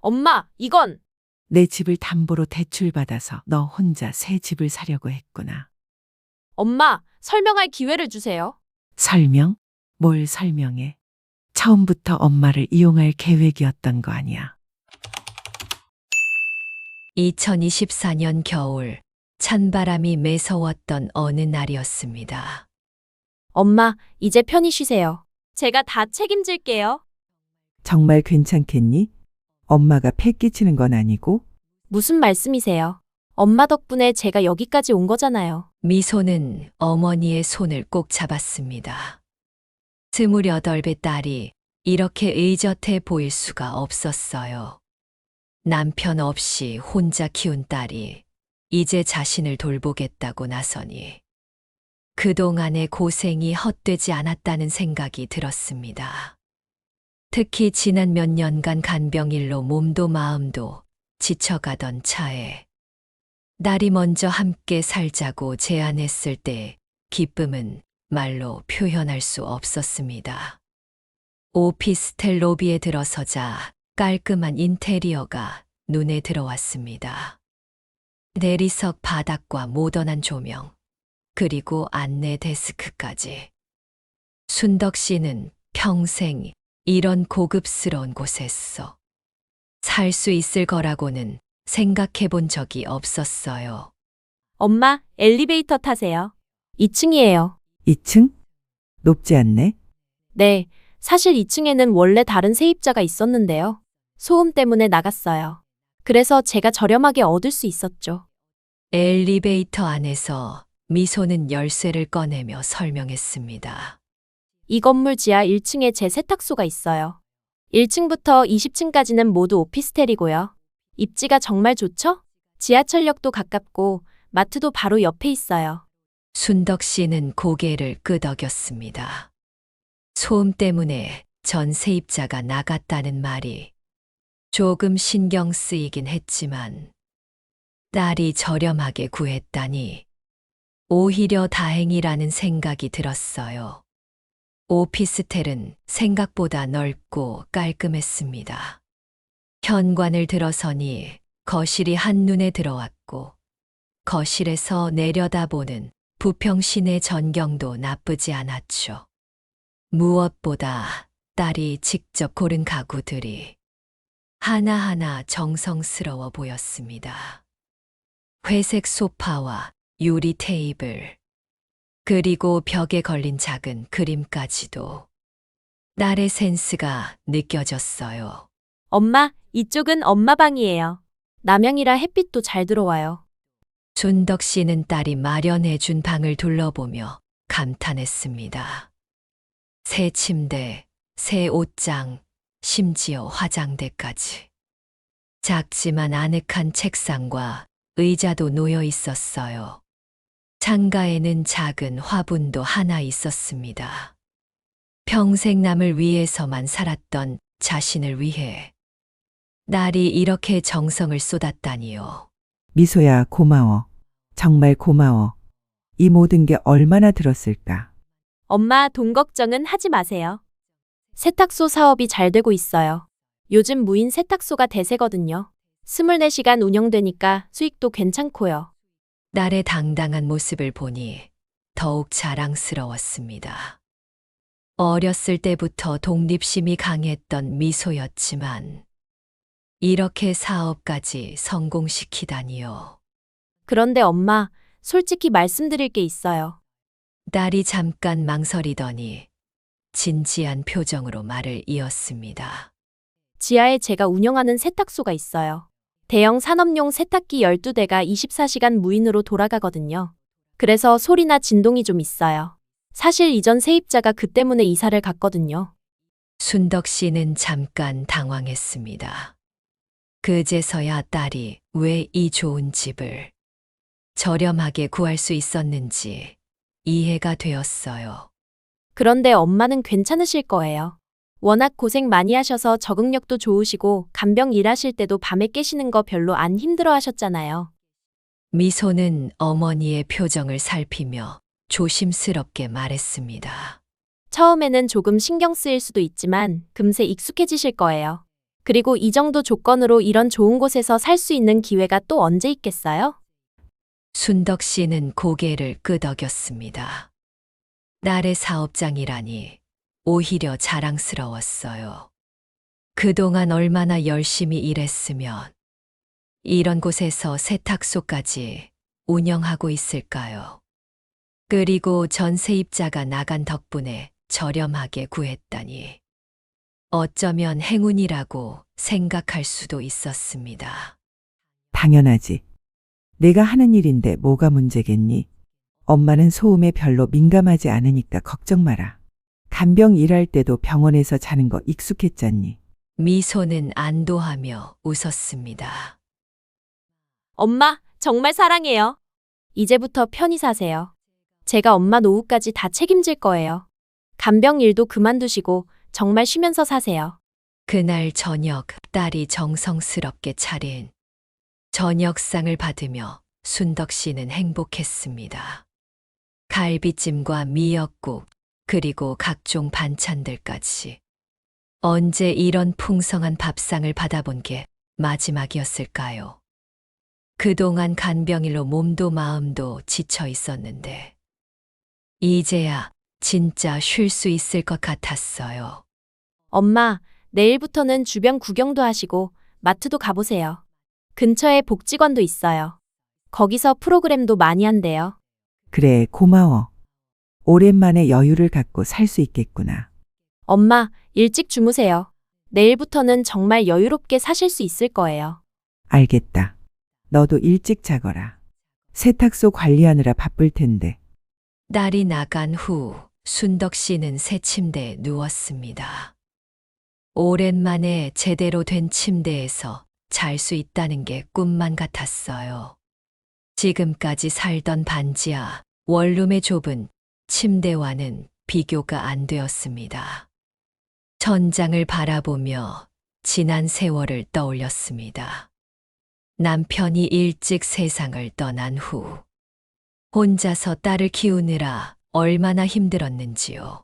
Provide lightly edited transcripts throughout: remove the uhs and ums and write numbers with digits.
엄마, 이건! 내 집을 담보로 대출받아서 너 혼자 새 집을 사려고 했구나. 엄마, 설명할 기회를 주세요. 설명? 뭘 설명해? 처음부터 엄마를 이용할 계획이었던 거 아니야. 2024년 겨울, 찬바람이 매서웠던 어느 날이었습니다. 엄마, 이제 편히 쉬세요. 제가 다 책임질게요. 정말 괜찮겠니? 엄마가 패 끼치는 건 아니고? 무슨 말씀이세요? 엄마 덕분에 제가 여기까지 온 거잖아요. 미소는 어머니의 손을 꼭 잡았습니다. 28배 딸이 이렇게 의젓해 보일 수가 없었어요. 남편 없이 혼자 키운 딸이 이제 자신을 돌보겠다고 나서니 그동안의 고생이 헛되지 않았다는 생각이 들었습니다. 특히 지난 몇 년간 간병일로 몸도 마음도 지쳐가던 차에 딸이 먼저 함께 살자고 제안했을 때 기쁨은 말로 표현할 수 없었습니다. 오피스텔 로비에 들어서자 깔끔한 인테리어가 눈에 들어왔습니다. 내리석 바닥과 모던한 조명, 그리고 안내 데스크까지. 순덕 씨는 평생 이런 고급스러운 곳에서 살 수 있을 거라고는 생각해 본 적이 없었어요. 엄마, 엘리베이터 타세요. 2층이에요. 2층? 높지 않네? 네, 사실 2층에는 원래 다른 세입자가 있었는데요. 소음 때문에 나갔어요. 그래서 제가 저렴하게 얻을 수 있었죠. 엘리베이터 안에서 미소는 열쇠를 꺼내며 설명했습니다. 이 건물 지하 1층에 제 세탁소가 있어요. 1층부터 20층까지는 모두 오피스텔이고요. 입지가 정말 좋죠? 지하철역도 가깝고 마트도 바로 옆에 있어요. 순덕 씨는 고개를 끄덕였습니다. 소음 때문에 전 세입자가 나갔다는 말이 조금 신경 쓰이긴 했지만 딸이 저렴하게 구했다니 오히려 다행이라는 생각이 들었어요. 오피스텔은 생각보다 넓고 깔끔했습니다. 현관을 들어서니 거실이 한눈에 들어왔고 거실에서 내려다보는 부평 시내 전경도 나쁘지 않았죠. 무엇보다 딸이 직접 고른 가구들이 하나하나 정성스러워 보였습니다. 회색 소파와 유리 테이블, 그리고 벽에 걸린 작은 그림까지도 딸의 센스가 느껴졌어요. 엄마, 이쪽은 엄마 방이에요. 남향이라 햇빛도 잘 들어와요. 순덕 씨는 딸이 마련해 준 방을 둘러보며 감탄했습니다. 새 침대, 새 옷장, 심지어 화장대까지. 작지만 아늑한 책상과 의자도 놓여 있었어요. 창가에는 작은 화분도 하나 있었습니다. 평생 남을 위해서만 살았던 자신을 위해 딸이 이렇게 정성을 쏟았다니요. 미소야, 고마워. 정말 고마워. 이 모든 게 얼마나 들었을까? 엄마, 돈 걱정은 하지 마세요. 세탁소 사업이 잘 되고 있어요. 요즘 무인 세탁소가 대세거든요. 24시간 운영되니까 수익도 괜찮고요. 딸의 당당한 모습을 보니 더욱 자랑스러웠습니다. 어렸을 때부터 독립심이 강했던 미소였지만 이렇게 사업까지 성공시키다니요. 그런데 엄마, 솔직히 말씀드릴 게 있어요. 딸이 잠깐 망설이더니 진지한 표정으로 말을 이었습니다. 지하에 제가 운영하는 세탁소가 있어요. 대형 산업용 세탁기 12대가 24시간 무인으로 돌아가거든요. 그래서 소리나 진동이 좀 있어요. 사실 이전 세입자가 그 때문에 이사를 갔거든요. 순덕 씨는 잠깐 당황했습니다. 그제서야 딸이 왜 이 좋은 집을 저렴하게 구할 수 있었는지 이해가 되었어요. 그런데 엄마는 괜찮으실 거예요. 워낙 고생 많이 하셔서 적응력도 좋으시고 간병 일하실 때도 밤에 깨시는 거 별로 안 힘들어 하셨잖아요. 미소는 어머니의 표정을 살피며 조심스럽게 말했습니다. 처음에는 조금 신경 쓰일 수도 있지만 금세 익숙해지실 거예요. 그리고 이 정도 조건으로 이런 좋은 곳에서 살 수 있는 기회가 또 언제 있겠어요? 순덕 씨는 고개를 끄덕였습니다. 딸의 사업장이라니 오히려 자랑스러웠어요. 그동안 얼마나 열심히 일했으면 이런 곳에서 세탁소까지 운영하고 있을까요? 그리고 전세입자가 나간 덕분에 저렴하게 구했다니. 어쩌면 행운이라고 생각할 수도 있었습니다. 당연하지. 내가 하는 일인데 뭐가 문제겠니? 엄마는 소음에 별로 민감하지 않으니까 걱정 마라. 간병 일할 때도 병원에서 자는 거 익숙했잖니. 미소는 안도하며 웃었습니다. 엄마, 정말 사랑해요. 이제부터 편히 사세요. 제가 엄마 노후까지 다 책임질 거예요. 간병 일도 그만두시고 정말 쉬면서 사세요. 그날 저녁 딸이 정성스럽게 차린 저녁상을 받으며 순덕 씨는 행복했습니다. 갈비찜과 미역국, 그리고 각종 반찬들까지. 언제 이런 풍성한 밥상을 받아본 게 마지막이었을까요? 그동안 간병일로 몸도 마음도 지쳐 있었는데, 이제야 진짜 쉴 수 있을 것 같았어요. 엄마, 내일부터는 주변 구경도 하시고 마트도 가보세요. 근처에 복지관도 있어요. 거기서 프로그램도 많이 한대요. 그래, 고마워. 오랜만에 여유를 갖고 살 수 있겠구나. 엄마, 일찍 주무세요. 내일부터는 정말 여유롭게 사실 수 있을 거예요. 알겠다. 너도 일찍 자거라. 세탁소 관리하느라 바쁠 텐데. 딸이 나간 후 순덕 씨는 새 침대에 누웠습니다. 오랜만에 제대로 된 침대에서 잘 수 있다는 게 꿈만 같았어요. 지금까지 살던 반지하 원룸의 좁은 침대와는 비교가 안 되었습니다. 천장을 바라보며 지난 세월을 떠올렸습니다. 남편이 일찍 세상을 떠난 후 혼자서 딸을 키우느라 얼마나 힘들었는지요.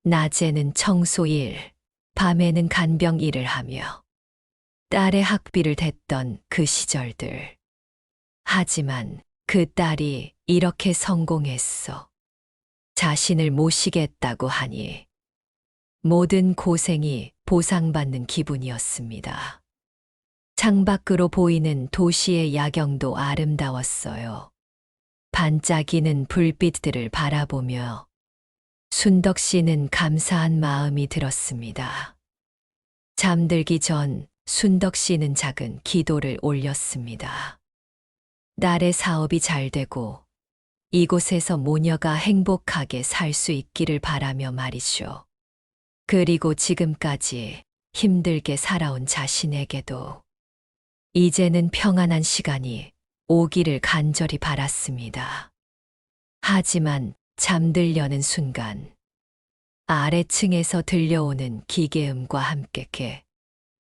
낮에는 청소일, 밤에는 간병 일을 하며 딸의 학비를 댔던 그 시절들. 하지만 그 딸이 이렇게 성공했어. 자신을 모시겠다고 하니 모든 고생이 보상받는 기분이었습니다. 창밖으로 보이는 도시의 야경도 아름다웠어요. 반짝이는 불빛들을 바라보며 순덕 씨는 감사한 마음이 들었습니다. 잠들기 전 순덕 씨는 작은 기도를 올렸습니다. 딸의 사업이 잘 되고 이곳에서 모녀가 행복하게 살 수 있기를 바라며 말이죠. 그리고 지금까지 힘들게 살아온 자신에게도 이제는 평안한 시간이 오기를 간절히 바랐습니다. 하지만 잠들려는 순간 아래층에서 들려오는 기계음과 함께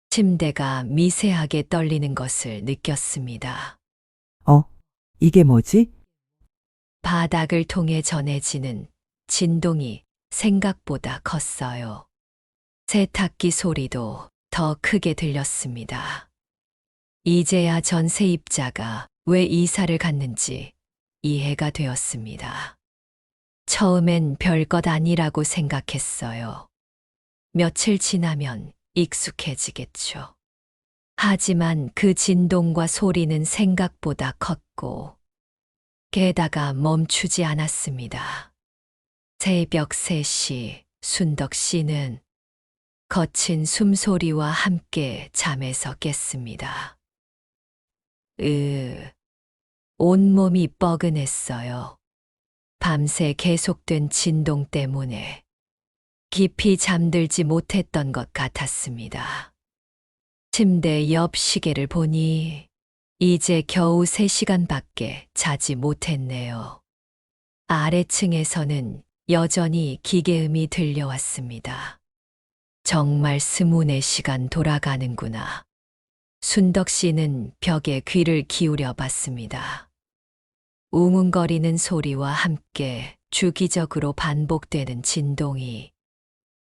침대가 미세하게 떨리는 것을 느꼈습니다. 이게 뭐지? 바닥을 통해 전해지는 진동이 생각보다 컸어요. 세탁기 소리도 더 크게 들렸습니다. 이제야 전세입자가 왜 이사를 갔는지 이해가 되었습니다. 처음엔 별것 아니라고 생각했어요. 며칠 지나면 익숙해지겠죠. 하지만 그 진동과 소리는 생각보다 컸고, 게다가 멈추지 않았습니다. 새벽 3시 순덕 씨는 거친 숨소리와 함께 잠에서 깼습니다. 온몸이 뻐근했어요. 밤새 계속된 진동 때문에 깊이 잠들지 못했던 것 같았습니다. 침대 옆 시계를 보니 이제 겨우 3시간밖에 자지 못했네요. 아래층에서는 여전히 기계음이 들려왔습니다. 정말 24시간 돌아가는구나. 순덕 씨는 벽에 귀를 기울여 봤습니다. 웅웅거리는 소리와 함께 주기적으로 반복되는 진동이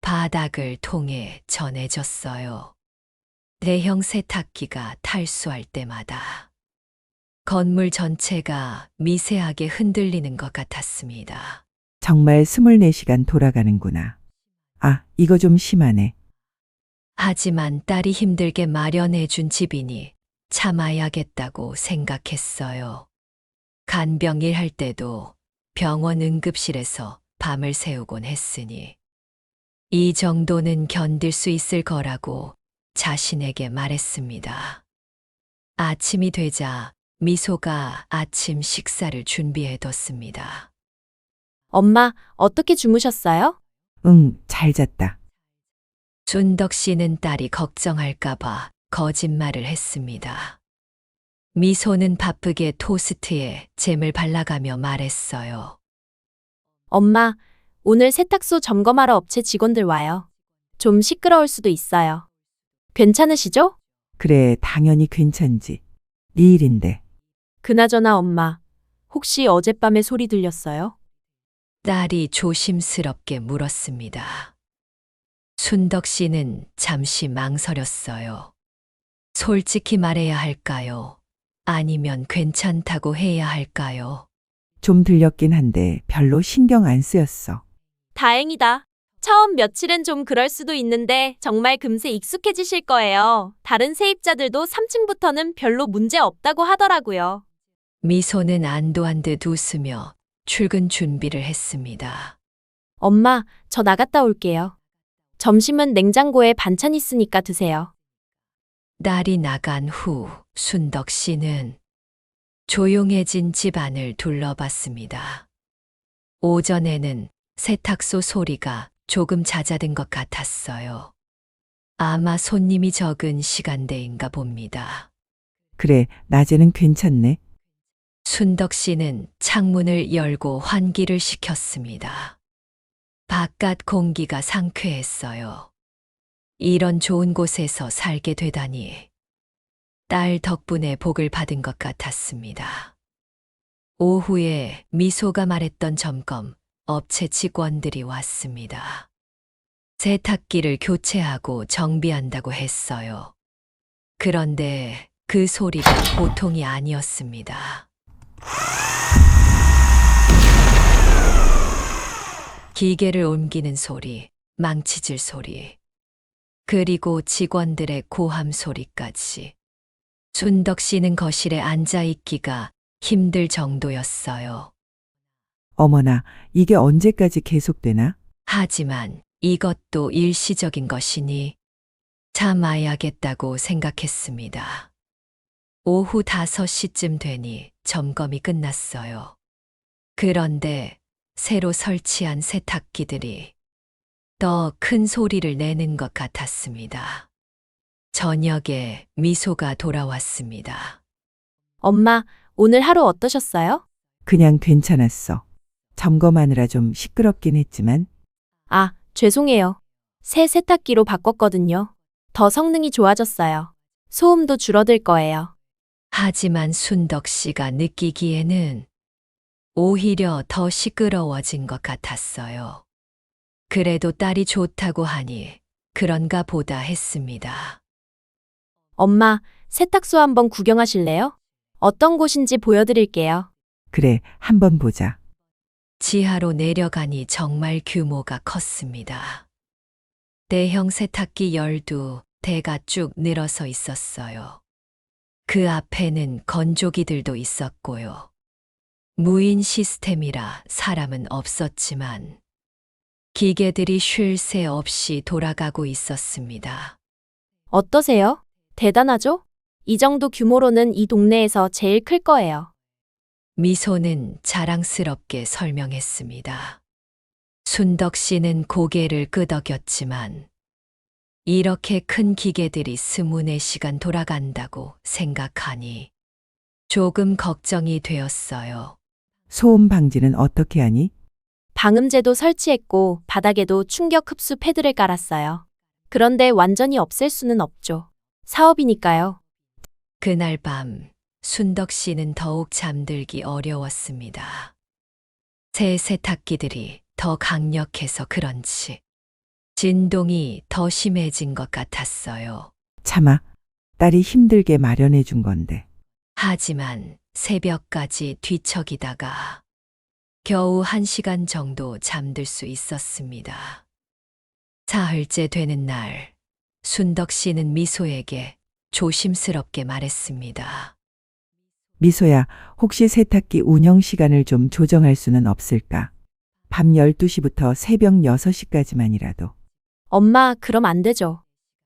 바닥을 통해 전해졌어요. 대형 세탁기가 탈수할 때마다 건물 전체가 미세하게 흔들리는 것 같았습니다. 정말 24시간 돌아가는구나. 아, 이거 좀 심하네. 하지만 딸이 힘들게 마련해준 집이니 참아야겠다고 생각했어요. 간병 일할 때도 병원 응급실에서 밤을 새우곤 했으니 이 정도는 견딜 수 있을 거라고 자신에게 말했습니다. 아침이 되자 미소가 아침 식사를 준비해뒀습니다. 엄마, 어떻게 주무셨어요? 응, 잘 잤다. 순덕 씨는 딸이 걱정할까봐 거짓말을 했습니다. 미소는 바쁘게 토스트에 잼을 발라가며 말했어요. 엄마, 오늘 세탁소 점검하러 업체 직원들 와요. 좀 시끄러울 수도 있어요. 괜찮으시죠? 그래, 당연히 괜찮지. 네 일인데. 그나저나 엄마, 혹시 어젯밤에 소리 들렸어요? 딸이 조심스럽게 물었습니다. 순덕 씨는 잠시 망설였어요. 솔직히 말해야 할까요? 아니면 괜찮다고 해야 할까요? 좀 들렸긴 한데 별로 신경 안 쓰였어. 다행이다. 처음 며칠은 좀 그럴 수도 있는데 정말 금세 익숙해지실 거예요. 다른 세입자들도 3층부터는 별로 문제 없다고 하더라고요. 미소는 안도한 듯 웃으며 출근 준비를 했습니다. 엄마, 저 나갔다 올게요. 점심은 냉장고에 반찬 있으니까 드세요. 딸이 나간 후 순덕 씨는 조용해진 집안을 둘러봤습니다. 오전에는 세탁소 소리가 조금 잦아든 것 같았어요. 아마 손님이 적은 시간대인가 봅니다. 그래, 낮에는 괜찮네. 순덕 씨는 창문을 열고 환기를 시켰습니다. 바깥 공기가 상쾌했어요. 이런 좋은 곳에서 살게 되다니 딸 덕분에 복을 받은 것 같았습니다. 오후에 미소가 말했던 점검 업체 직원들이 왔습니다. 세탁기를 교체하고 정비한다고 했어요. 그런데 그 소리가 보통이 아니었습니다. 기계를 옮기는 소리, 망치질 소리, 그리고 직원들의 고함 소리까지. 순덕 씨는 거실에 앉아 있기가 힘들 정도였어요. 어머나, 이게 언제까지 계속되나? 하지만 이것도 일시적인 것이니 참아야겠다고 생각했습니다. 오후 5시쯤 되니 점검이 끝났어요. 그런데 새로 설치한 세탁기들이 더 큰 소리를 내는 것 같았습니다. 저녁에 미소가 돌아왔습니다. 엄마, 오늘 하루 어떠셨어요? 그냥 괜찮았어. 점검하느라 좀 시끄럽긴 했지만 아, 죄송해요. 새 세탁기로 바꿨거든요. 더 성능이 좋아졌어요. 소음도 줄어들 거예요. 하지만 순덕 씨가 느끼기에는 오히려 더 시끄러워진 것 같았어요. 그래도 딸이 좋다고 하니 그런가 보다 했습니다. 엄마, 세탁소 한번 구경하실래요? 어떤 곳인지 보여드릴게요. 그래, 한번 보자. 지하로 내려가니 정말 규모가 컸습니다. 대형 세탁기 12대가 쭉 늘어서 있었어요. 그 앞에는 건조기들도 있었고요. 무인 시스템이라 사람은 없었지만 기계들이 쉴 새 없이 돌아가고 있었습니다. 어떠세요? 대단하죠? 이 정도 규모로는 이 동네에서 제일 클 거예요. 미소는 자랑스럽게 설명했습니다. 순덕 씨는 고개를 끄덕였지만 이렇게 큰 기계들이 24시간 돌아간다고 생각하니 조금 걱정이 되었어요. 소음 방지는 어떻게 하니? 방음제도 설치했고 바닥에도 충격 흡수 패드를 깔았어요. 그런데 완전히 없앨 수는 없죠. 사업이니까요. 그날 밤 순덕 씨는 더욱 잠들기 어려웠습니다. 새 세탁기들이 더 강력해서 그런지 진동이 더 심해진 것 같았어요. 차마 딸이 힘들게 마련해 준 건데. 하지만 새벽까지 뒤척이다가 겨우 1시간 정도 잠들 수 있었습니다. 사흘째 되는 날, 순덕 씨는 미소에게 조심스럽게 말했습니다. 미소야, 혹시 세탁기 운영 시간을 좀 조정할 수는 없을까? 밤 12시부터 새벽 6시까지만이라도. 엄마, 그럼 안 되죠.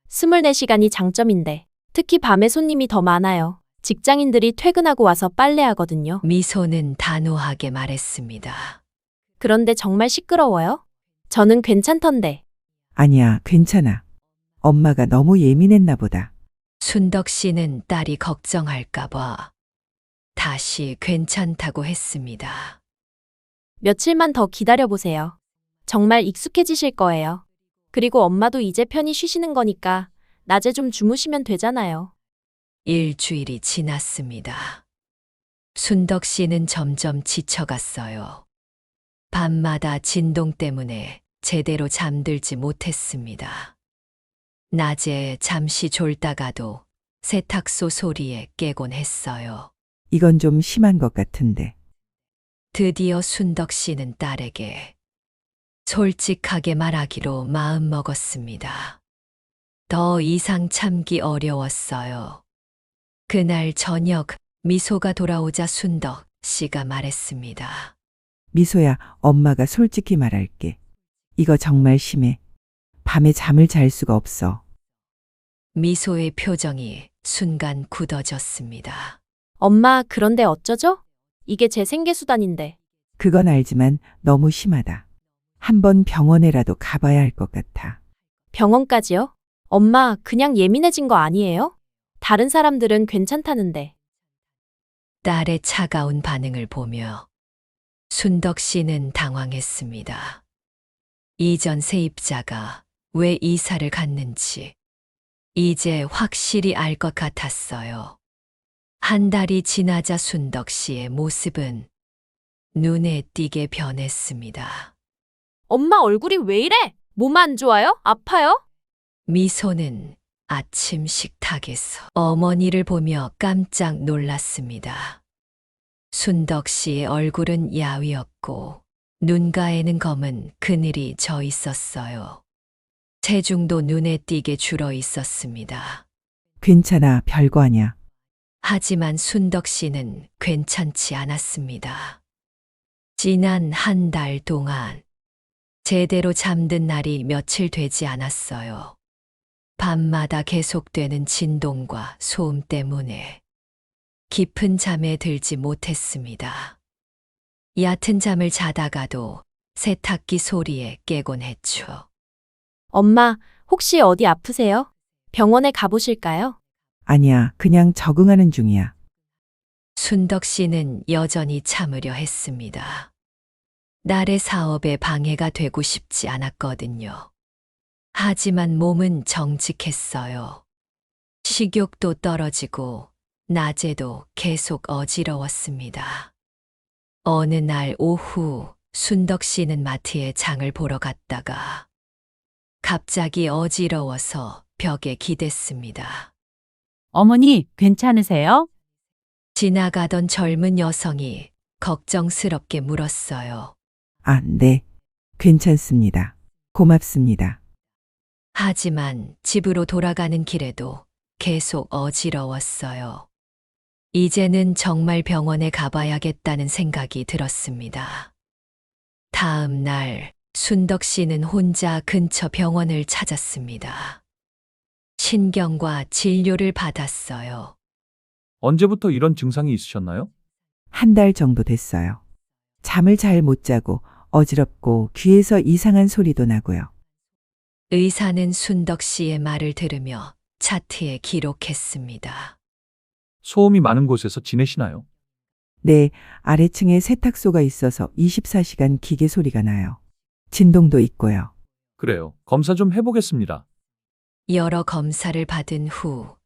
24시간이 장점인데, 특히 밤에 손님이 더 많아요. 직장인들이 퇴근하고 와서 빨래하거든요. 미소는 단호하게 말했습니다. 그런데 정말 시끄러워요? 저는 괜찮던데. 아니야, 괜찮아. 엄마가 너무 예민했나 보다. 순덕 씨는 딸이 걱정할까봐 다시 괜찮다고 했습니다. 며칠만 더 기다려보세요. 정말 익숙해지실 거예요. 그리고 엄마도 이제 편히 쉬시는 거니까 낮에 좀 주무시면 되잖아요. 일주일이 지났습니다. 순덕 씨는 점점 지쳐갔어요. 밤마다 진동 때문에 제대로 잠들지 못했습니다. 낮에 잠시 졸다가도 세탁소 소리에 깨곤 했어요. 이건 좀 심한 것 같은데. 드디어 순덕 씨는 딸에게 솔직하게 말하기로 마음먹었습니다. 더 이상 참기 어려웠어요. 그날 저녁 미소가 돌아오자 순덕 씨가 말했습니다. 미소야, 엄마가 솔직히 말할게. 이거 정말 심해. 밤에 잠을 잘 수가 없어. 미소의 표정이 순간 굳어졌습니다. 엄마, 그런데 어쩌죠? 이게 제 생계수단인데. 그건 알지만 너무 심하다. 한번 병원에라도 가봐야 할 것 같아. 병원까지요? 엄마, 그냥 예민해진 거 아니에요? 다른 사람들은 괜찮다는데. 딸의 차가운 반응을 보며 순덕 씨는 당황했습니다. 이전 세입자가 왜 이사를 갔는지 이제 확실히 알 것 같았어요. 한 달이 지나자 순덕 씨의 모습은 눈에 띄게 변했습니다. 엄마 얼굴이 왜 이래? 몸 안 좋아요? 아파요? 미소는 아침 식탁에서 어머니를 보며 깜짝 놀랐습니다. 순덕 씨의 얼굴은 야위었고 눈가에는 검은 그늘이 져 있었어요. 체중도 눈에 띄게 줄어 있었습니다. 괜찮아, 별거 아니야. 하지만 순덕 씨는 괜찮지 않았습니다. 지난 한 달 동안 제대로 잠든 날이 며칠 되지 않았어요. 밤마다 계속되는 진동과 소음 때문에 깊은 잠에 들지 못했습니다. 얕은 잠을 자다가도 세탁기 소리에 깨곤 했죠. 엄마, 혹시 어디 아프세요? 병원에 가보실까요? 아니야, 그냥 적응하는 중이야. 순덕 씨는 여전히 참으려 했습니다. 딸의 사업에 방해가 되고 싶지 않았거든요. 하지만 몸은 정직했어요. 식욕도 떨어지고 낮에도 계속 어지러웠습니다. 어느 날 오후 순덕 씨는 마트에 장을 보러 갔다가 갑자기 어지러워서 벽에 기댔습니다. 어머니, 괜찮으세요? 지나가던 젊은 여성이 걱정스럽게 물었어요. 아, 네. 괜찮습니다. 고맙습니다. 하지만 집으로 돌아가는 길에도 계속 어지러웠어요. 이제는 정말 병원에 가봐야겠다는 생각이 들었습니다. 다음 날 순덕 씨는 혼자 근처 병원을 찾았습니다. 신경과 진료를 받았어요. 언제부터 이런 증상이 있으셨나요? 한 달 정도 됐어요. 잠을 잘 못 자고 어지럽고 귀에서 이상한 소리도 나고요. 의사는 순덕 씨의 말을 들으며 차트에 기록했습니다. 소음이 많은 곳에서 지내시나요? 네, 아래층에 세탁소가 있어서 24시간 기계 소리가 나요. 진동도 있고요. 그래요. 검사 좀 해보겠습니다. 여러 검사를 받은 후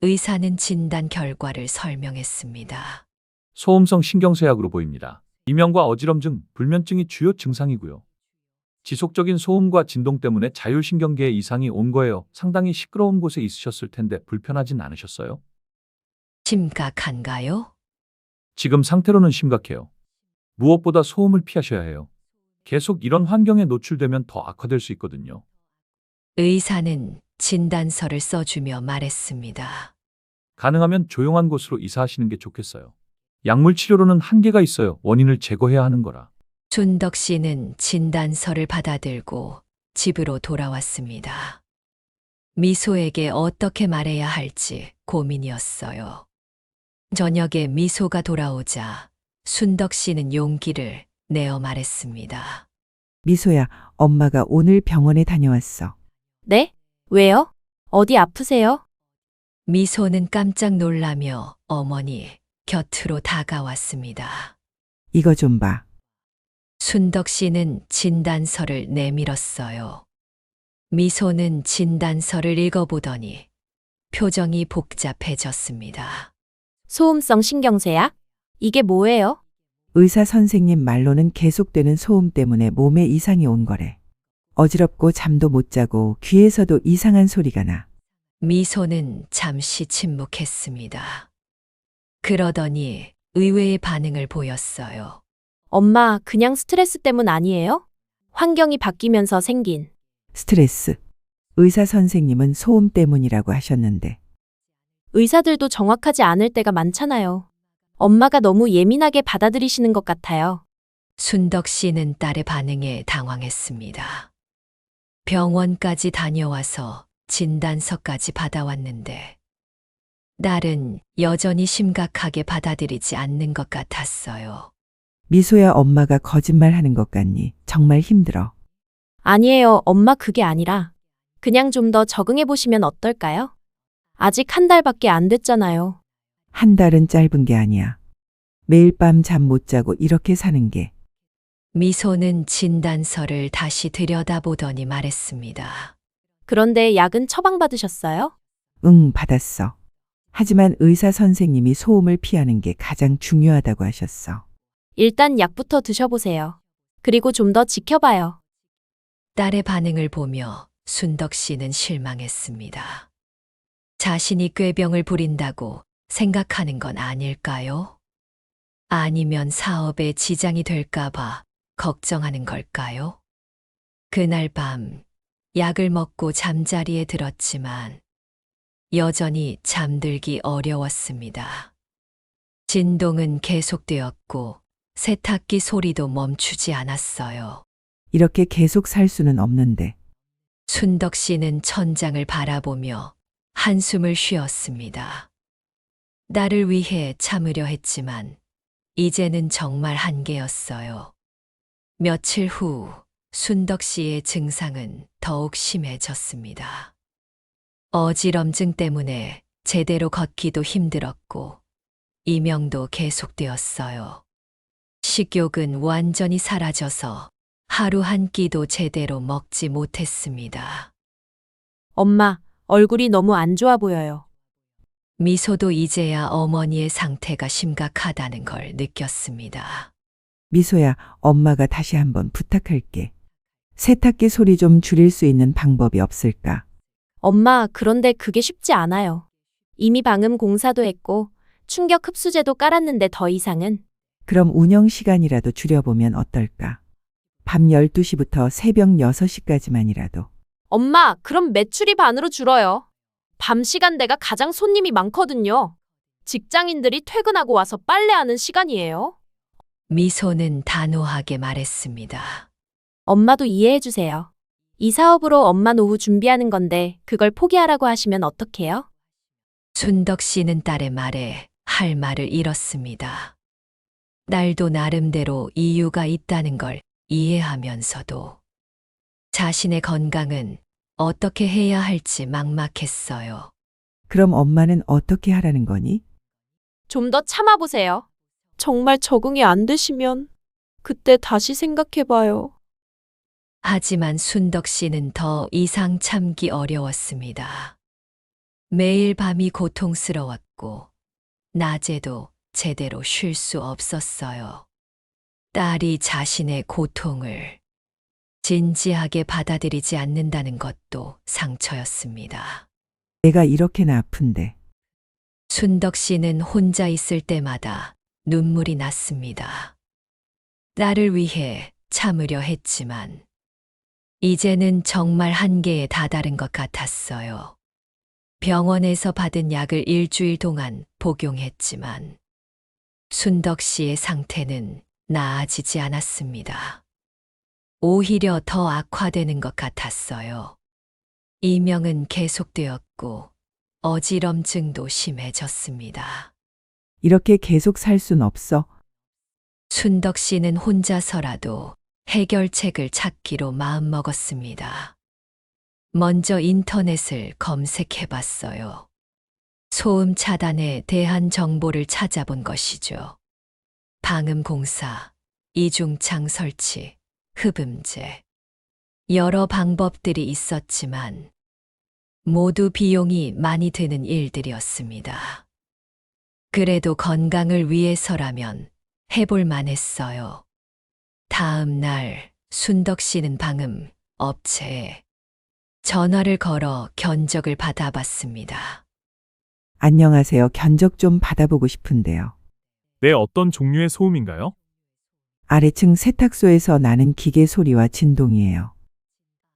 의사는 진단 결과를 설명했습니다. 소음성 신경쇠약으로 보입니다. 이명과 어지럼증, 불면증이 주요 증상이고요. 지속적인 소음과 진동 때문에 자율신경계에 이상이 온 거예요. 상당히 시끄러운 곳에 있으셨을 텐데 불편하진 않으셨어요? 심각한가요? 지금 상태로는 심각해요. 무엇보다 소음을 피하셔야 해요. 계속 이런 환경에 노출되면 더 악화될 수 있거든요. 의사는 진단서를 써주며 말했습니다. 가능하면 조용한 곳으로 이사하시는 게 좋겠어요. 약물 치료로는 한계가 있어요. 원인을 제거해야 하는 거라. 순덕 씨는 진단서를 받아들고 집으로 돌아왔습니다. 미소에게 어떻게 말해야 할지 고민이었어요. 저녁에 미소가 돌아오자 순덕 씨는 용기를 내어 말했습니다. 미소야, 엄마가 오늘 병원에 다녀왔어. 네? 왜요? 어디 아프세요? 미소는 깜짝 놀라며 어머니 곁으로 다가왔습니다. 이거 좀 봐. 순덕 씨는 진단서를 내밀었어요. 미소는 진단서를 읽어보더니 표정이 복잡해졌습니다. 소음성 신경쇠약? 이게 뭐예요? 의사 선생님 말로는 계속되는 소음 때문에 몸에 이상이 온 거래. 어지럽고 잠도 못 자고 귀에서도 이상한 소리가 나. 미소는 잠시 침묵했습니다. 그러더니 의외의 반응을 보였어요. 엄마, 그냥 스트레스 때문 아니에요? 환경이 바뀌면서 생긴. 스트레스. 의사 선생님은 소음 때문이라고 하셨는데. 의사들도 정확하지 않을 때가 많잖아요. 엄마가 너무 예민하게 받아들이시는 것 같아요. 순덕 씨는 딸의 반응에 당황했습니다. 병원까지 다녀와서 진단서까지 받아왔는데 딸은 여전히 심각하게 받아들이지 않는 것 같았어요. 미소야, 엄마가 거짓말하는 것 같니? 정말 힘들어. 아니에요, 엄마 그게 아니라. 그냥 좀 더 적응해 보시면 어떨까요? 아직 한 달밖에 안 됐잖아요. 한 달은 짧은 게 아니야. 매일 밤 잠 못 자고 이렇게 사는 게. 미소는 진단서를 다시 들여다보더니 말했습니다. 그런데 약은 처방받으셨어요? 응, 받았어. 하지만 의사 선생님이 소음을 피하는 게 가장 중요하다고 하셨어. 일단 약부터 드셔보세요. 그리고 좀 더 지켜봐요. 딸의 반응을 보며 순덕 씨는 실망했습니다. 자신이 꾀병을 부린다고 생각하는 건 아닐까요? 아니면 사업에 지장이 될까봐 걱정하는 걸까요? 그날 밤 약을 먹고 잠자리에 들었지만 여전히 잠들기 어려웠습니다. 진동은 계속되었고 세탁기 소리도 멈추지 않았어요. 이렇게 계속 살 수는 없는데. 순덕 씨는 천장을 바라보며 한숨을 쉬었습니다. 나를 위해 참으려 했지만 이제는 정말 한계였어요. 며칠 후 순덕 씨의 증상은 더욱 심해졌습니다. 어지럼증 때문에 제대로 걷기도 힘들었고 이명도 계속되었어요. 식욕은 완전히 사라져서 하루 한 끼도 제대로 먹지 못했습니다. 엄마, 얼굴이 너무 안 좋아 보여요. 미소도 이제야 어머니의 상태가 심각하다는 걸 느꼈습니다. 미소야, 엄마가 다시 한번 부탁할게. 세탁기 소리 좀 줄일 수 있는 방법이 없을까? 엄마, 그런데 그게 쉽지 않아요. 이미 방음 공사도 했고 충격 흡수제도 깔았는데 더 이상은. 그럼 운영 시간이라도 줄여보면 어떨까? 밤 12시부터 새벽 6시까지만이라도. 엄마, 그럼 매출이 반으로 줄어요. 밤 시간대가 가장 손님이 많거든요. 직장인들이 퇴근하고 와서 빨래하는 시간이에요. 미소는 단호하게 말했습니다. 엄마도 이해해 주세요. 이 사업으로 엄마 노후 준비하는 건데 그걸 포기하라고 하시면 어떡해요? 순덕 씨는 딸의 말에 할 말을 잃었습니다. 딸도 나름대로 이유가 있다는 걸 이해하면서도 자신의 건강은 어떻게 해야 할지 막막했어요. 그럼 엄마는 어떻게 하라는 거니? 좀 더 참아보세요. 정말 적응이 안 되시면 그때 다시 생각해봐요. 하지만 순덕 씨는 더 이상 참기 어려웠습니다. 매일 밤이 고통스러웠고 낮에도 제대로 쉴 수 없었어요. 딸이 자신의 고통을 진지하게 받아들이지 않는다는 것도 상처였습니다. 내가 이렇게나 아픈데 순덕 씨는 혼자 있을 때마다 눈물이 났습니다. 딸을 위해 참으려 했지만 이제는 정말 한계에 다다른 것 같았어요. 병원에서 받은 약을 일주일 동안 복용했지만 순덕 씨의 상태는 나아지지 않았습니다. 오히려 더 악화되는 것 같았어요. 이명은 계속되었고 어지럼증도 심해졌습니다. 이렇게 계속 살 순 없어. 순덕 씨는 혼자서라도 해결책을 찾기로 마음먹었습니다. 먼저 인터넷을 검색해 봤어요. 소음 차단에 대한 정보를 찾아본 것이죠. 방음 공사, 이중창 설치, 흡음재. 여러 방법들이 있었지만 모두 비용이 많이 드는 일들이었습니다. 그래도 건강을 위해서라면 해볼 만했어요. 다음 날 순덕 씨는 방음 업체에 전화를 걸어 견적을 받아봤습니다. 안녕하세요. 견적 좀 받아보고 싶은데요. 네, 어떤 종류의 소음인가요? 아래층 세탁소에서 나는 기계 소리와 진동이에요.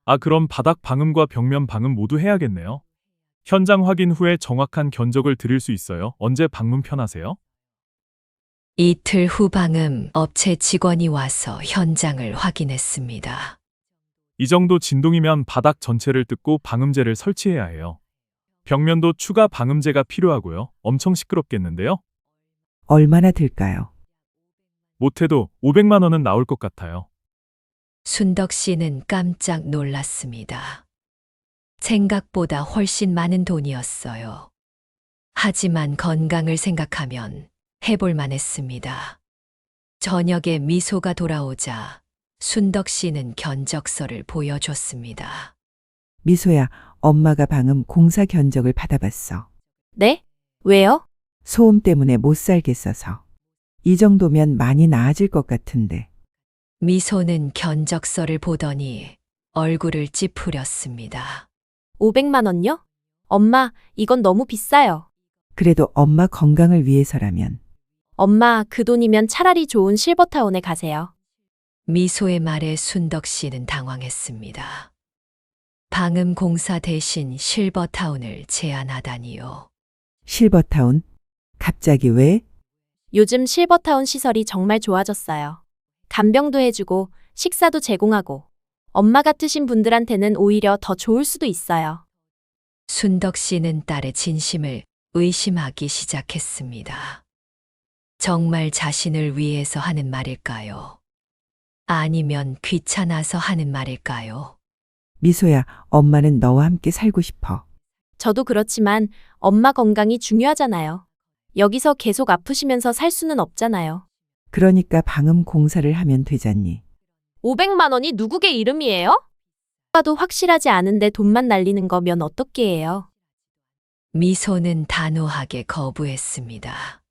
아, 그럼 바닥 방음과 벽면 방음 모두 해야겠네요. 현장 확인 후에 정확한 견적을 드릴 수 있어요. 언제 방문 편하세요? 이틀 후 방음 업체 직원이 와서 현장을 확인했습니다. 이 정도 진동이면 바닥 전체를 뜯고 방음제를 설치해야 해요. 벽면도 추가 방음제가 필요하고요. 엄청 시끄럽겠는데요? 얼마나 들까요? 못해도 500만 원은 나올 것 같아요. 순덕 씨는 깜짝 놀랐습니다. 생각보다 훨씬 많은 돈이었어요. 하지만 건강을 생각하면 해볼 만했습니다. 저녁에 미소가 돌아오자 순덕 씨는 견적서를 보여줬습니다. 미소야, 엄마가 방음 공사 견적을 받아봤어. 네? 왜요? 소음 때문에 못 살겠어서. 이 정도면 많이 나아질 것 같은데. 미소는 견적서를 보더니 얼굴을 찌푸렸습니다. 500만 원요? 엄마, 이건 너무 비싸요. 그래도 엄마 건강을 위해서라면. 엄마, 그 돈이면 차라리 좋은 실버타운에 가세요. 미소의 말에 순덕 씨는 당황했습니다. 방음 공사 대신 실버타운을 제안하다니요. 실버타운? 갑자기 왜? 요즘 실버타운 시설이 정말 좋아졌어요. 간병도 해주고 식사도 제공하고 엄마 같으신 분들한테는 오히려 더 좋을 수도 있어요. 순덕 씨는 딸의 진심을 의심하기 시작했습니다. 정말 자신을 위해서 하는 말일까요? 아니면 귀찮아서 하는 말일까요? 미소야, 엄마는 너와 함께 살고 싶어. 저도 그렇지만 엄마 건강이 중요하잖아요. 여기서 계속 아프시면서 살 수는 없잖아요. 그러니까 방음 공사를 하면 되잖니. 500만 원이 누구게 이름이에요? 봐도 확실하지 않은데 돈만 날리는 거면 어떻게 해요? 미소는 단호하게 거부했습니다.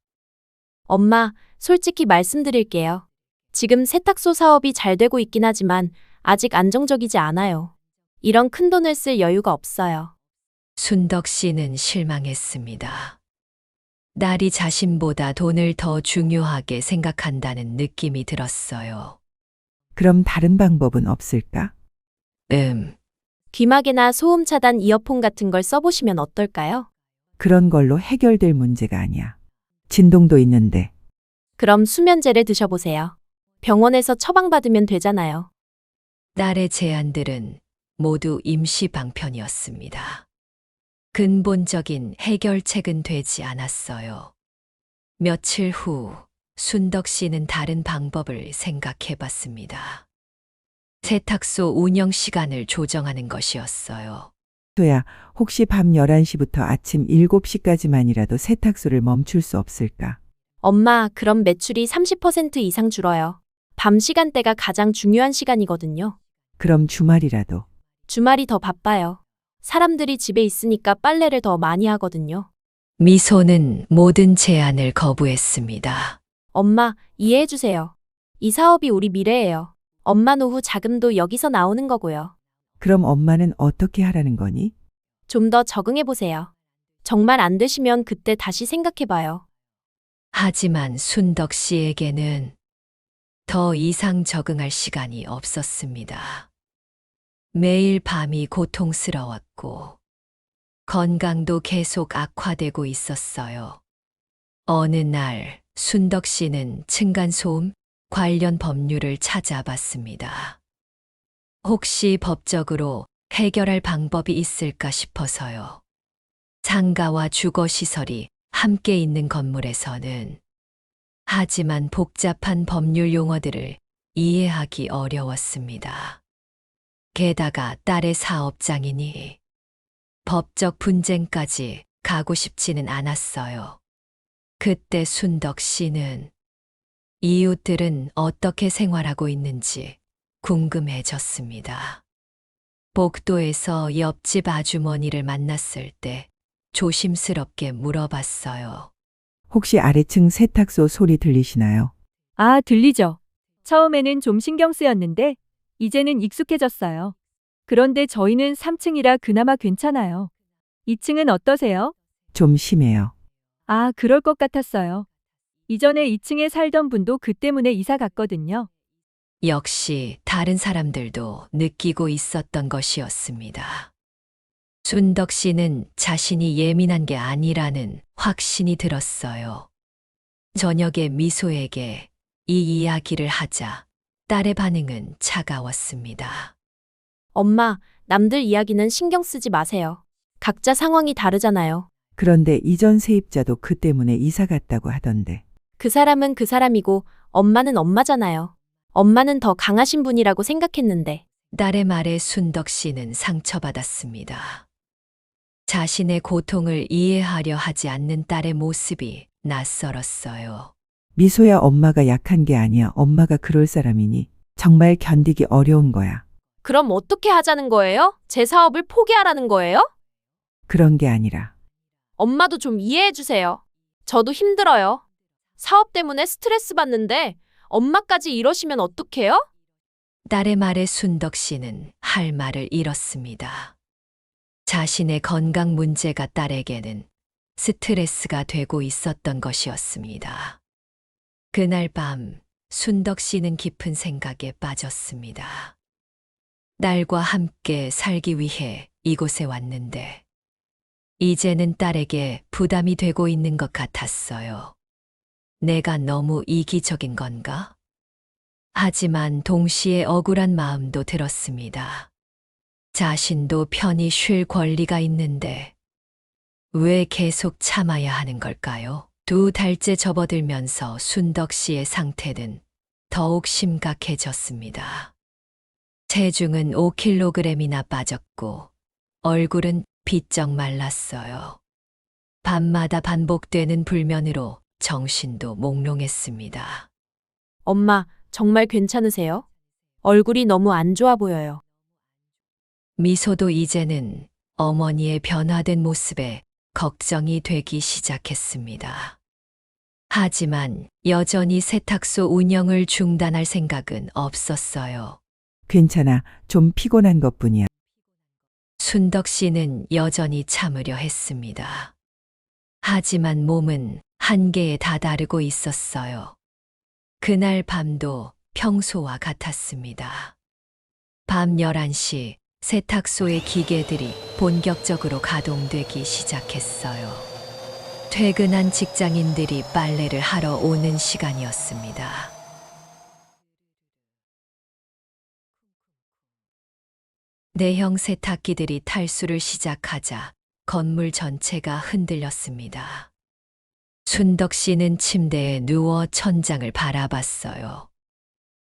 엄마, 솔직히 말씀드릴게요. 지금 세탁소 사업이 잘 되고 있긴 하지만 아직 안정적이지 않아요. 이런 큰 돈을 쓸 여유가 없어요. 순덕 씨는 실망했습니다. 딸이 자신보다 돈을 더 중요하게 생각한다는 느낌이 들었어요. 그럼 다른 방법은 없을까? 귀마개나 소음 차단 이어폰 같은 걸 써보시면 어떨까요? 그런 걸로 해결될 문제가 아니야. 진동도 있는데. 그럼 수면제를 드셔보세요. 병원에서 처방받으면 되잖아요. 딸의 제안들은 모두 임시 방편이었습니다. 근본적인 해결책은 되지 않았어요. 며칠 후 순덕 씨는 다른 방법을 생각해 봤습니다. 세탁소 운영 시간을 조정하는 것이었어요. 소야, 혹시 밤 11시부터 아침 7시까지만이라도 세탁소를 멈출 수 없을까? 엄마, 그럼 매출이 30% 이상 줄어요. 밤 시간대가 가장 중요한 시간이거든요. 그럼 주말이라도. 주말이 더 바빠요. 사람들이 집에 있으니까 빨래를 더 많이 하거든요. 미소는 모든 제안을 거부했습니다. 엄마, 이해해주세요. 이 사업이 우리 미래예요. 엄마 노후 자금도 여기서 나오는 거고요. 그럼 엄마는 어떻게 하라는 거니? 좀 더 적응해 보세요. 정말 안 되시면 그때 다시 생각해 봐요. 하지만 순덕 씨에게는 더 이상 적응할 시간이 없었습니다. 매일 밤이 고통스러웠고 건강도 계속 악화되고 있었어요. 어느 날 순덕 씨는 층간소음 관련 법률을 찾아봤습니다. 혹시 법적으로 해결할 방법이 있을까 싶어서요. 상가와 주거시설이 함께 있는 건물에서는 하지만 복잡한 법률 용어들을 이해하기 어려웠습니다. 게다가 딸의 사업장이니 법적 분쟁까지 가고 싶지는 않았어요. 그때 순덕 씨는 이웃들은 어떻게 생활하고 있는지 궁금해졌습니다. 복도에서 옆집 아주머니를 만났을 때 조심스럽게 물어봤어요. 혹시 아래층 세탁소 소리 들리시나요? 아, 들리죠. 처음에는 좀 신경 쓰였는데 이제는 익숙해졌어요. 그런데 저희는 3층이라 그나마 괜찮아요. 2층은 어떠세요? 좀 심해요. 아, 그럴 것 같았어요. 이전에 2층에 살던 분도 그 때문에 이사 갔거든요. 역시 다른 사람들도 느끼고 있었던 것이었습니다. 순덕 씨는 자신이 예민한 게 아니라는 확신이 들었어요. 저녁에 미소에게 이 이야기를 하자 딸의 반응은 차가웠습니다. 엄마, 남들 이야기는 신경 쓰지 마세요. 각자 상황이 다르잖아요. 그런데 이전 세입자도 그 때문에 이사 갔다고 하던데. 그 사람은 그 사람이고 엄마는 엄마잖아요. 엄마는 더 강하신 분이라고 생각했는데. 딸의 말에 순덕 씨는 상처받았습니다. 자신의 고통을 이해하려 하지 않는 딸의 모습이 낯설었어요. 미소야, 엄마가 약한 게 아니야. 엄마가 그럴 사람이니 정말 견디기 어려운 거야. 그럼 어떻게 하자는 거예요? 제 사업을 포기하라는 거예요? 그런 게 아니라 엄마도 좀 이해해 주세요. 저도 힘들어요. 사업 때문에 스트레스 받는데 엄마까지 이러시면 어떡해요? 딸의 말에 순덕 씨는 할 말을 잃었습니다. 자신의 건강 문제가 딸에게는 스트레스가 되고 있었던 것이었습니다. 그날 밤 순덕 씨는 깊은 생각에 빠졌습니다. 딸과 함께 살기 위해 이곳에 왔는데 이제는 딸에게 부담이 되고 있는 것 같았어요. 내가 너무 이기적인 건가? 하지만 동시에 억울한 마음도 들었습니다. 자신도 편히 쉴 권리가 있는데 왜 계속 참아야 하는 걸까요? 2달째 접어들면서 순덕 씨의 상태는 더욱 심각해졌습니다. 체중은 5kg이나 빠졌고 얼굴은 비쩍 말랐어요. 밤마다 반복되는 불면으로 정신도 몽롱했습니다. 엄마, 정말 괜찮으세요? 얼굴이 너무 안 좋아 보여요. 미소도 이제는 어머니의 변화된 모습에 걱정이 되기 시작했습니다. 하지만 여전히 세탁소 운영을 중단할 생각은 없었어요. 괜찮아. 좀 피곤한 것뿐이야. 순덕 씨는 여전히 참으려 했습니다. 하지만 몸은 한계에 다다르고 있었어요. 그날 밤도 평소와 같았습니다. 밤 11시 세탁소의 기계들이 본격적으로 가동되기 시작했어요. 퇴근한 직장인들이 빨래를 하러 오는 시간이었습니다. 내형 세탁기들이 탈수를 시작하자 건물 전체가 흔들렸습니다. 순덕 씨는 침대에 누워 천장을 바라봤어요.